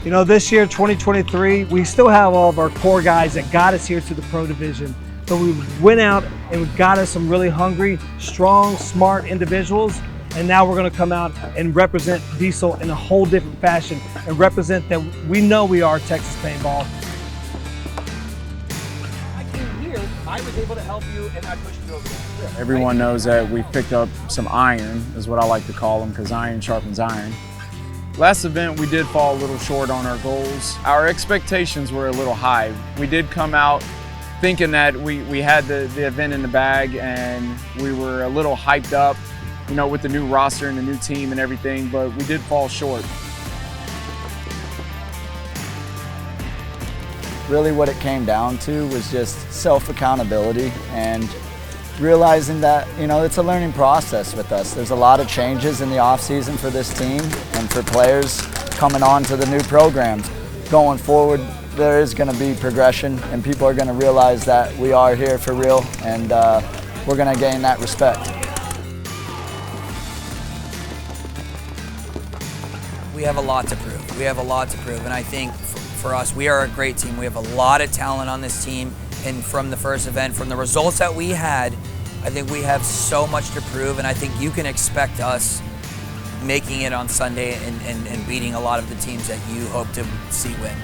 You know, this year, 2023, we still have all of our core guys that got us here to the pro division. So we went out and we got us some really hungry, strong, smart individuals. And now we're going to come out and represent Diesel in a whole different fashion and represent that we know we are Texas Paintball. I came here, I was able to help you, and I pushed you over the cliff. Everyone knows that we picked up some iron, is what I like to call them, because iron sharpens iron. Last event, we did fall a little short on our goals. Our expectations were a little high. We did come out thinking that we had the event in the bag, and we were a little hyped up, you know, with the new roster and the new team and everything, but we did fall short. Really what it came down to was just self-accountability and realizing that, you know, it's a learning process with us. There's a lot of changes in the off-season for this team and for players coming on to the new programs. Going forward, there is going to be progression and people are going to realize that we are here for real, and we're going to gain that respect. We have a lot to prove. We have a lot to prove, and I think for us, we are a great team. We have a lot of talent on this team, and from the first event, from the results that we had, I think we have so much to prove, and I think you can expect us making it on Sunday and beating a lot of the teams that you hope to see win.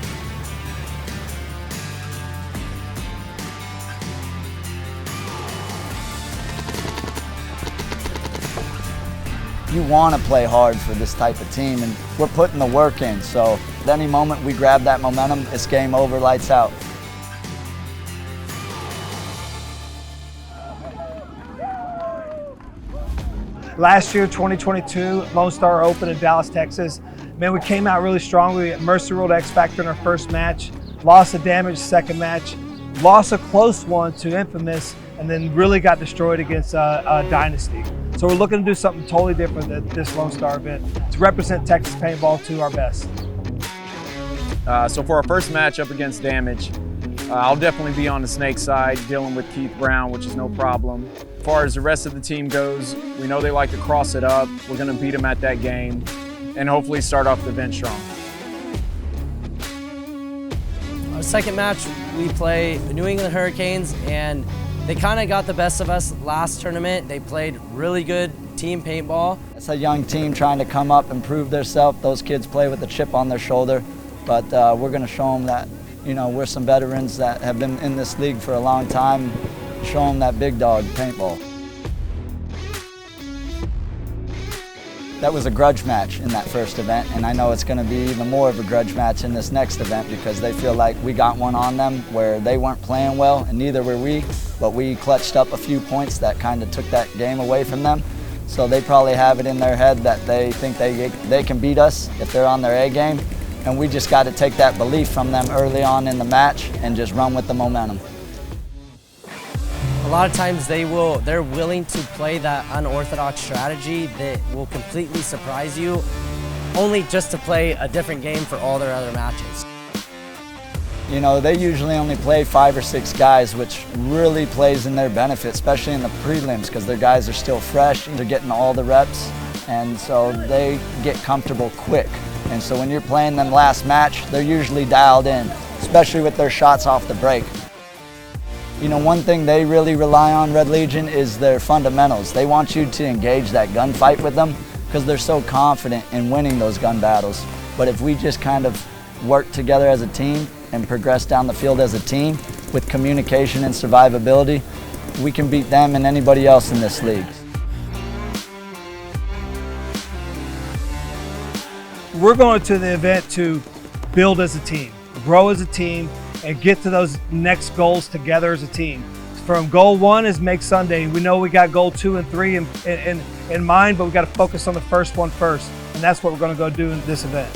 You want to play hard for this type of team, and we're putting the work in. So at any moment we grab that momentum, it's game over, lights out. Last year, 2022, Lonestar Open in Dallas, Texas. Man, we came out really strong. We Mercy rolled X Factor in our first match, lost a damage second match, lost a close one to Infamous, and then really got destroyed against Dynasty. So we're looking to do something totally different at this Lonestar event to represent Texas Paintball to our best. So for our first match up against Damage, I'll definitely be on the Snake side, dealing with Keith Brown, which is no problem. As far as the rest of the team goes, we know they like to cross it up. We're going to beat them at that game and hopefully start off the event strong. Our second match, we play the New England Hurricanes, and they kind of got the best of us last tournament. They played really good team paintball. It's a young team trying to come up and prove themselves. Those kids play with a chip on their shoulder, but we're going to show them that, you know, we're some veterans that have been in this league for a long time. Show them that big dog paintball. That was a grudge match in that first event, and I know it's going to be even more of a grudge match in this next event because they feel like we got one on them where they weren't playing well, and neither were we, but we clutched up a few points that kind of took that game away from them. So they probably have it in their head that they think they can beat us if they're on their A game, and we just got to take that belief from them early on in the match and just run with the momentum. A lot of times they're willing to play that unorthodox strategy that will completely surprise you, only just to play a different game for all their other matches. You know, they usually only play 5 or 6 guys, which really plays in their benefit, especially in the prelims, because their guys are still fresh, they're getting all the reps, and so they get comfortable quick. And so when you're playing them last match, they're usually dialed in, especially with their shots off the break. You know, one thing they really rely on, Red Legion, is their fundamentals. They want you to engage that gunfight with them because they're so confident in winning those gun battles. But if we just kind of work together as a team and progress down the field as a team with communication and survivability, we can beat them and anybody else in this league. We're going to the event to build as a team, grow as a team, and get to those next goals together as a team. From goal 1 is make Sunday. We know we got goal 2 and 3 in mind, but we got to focus on the first one first. And that's what we're going to go do in this event.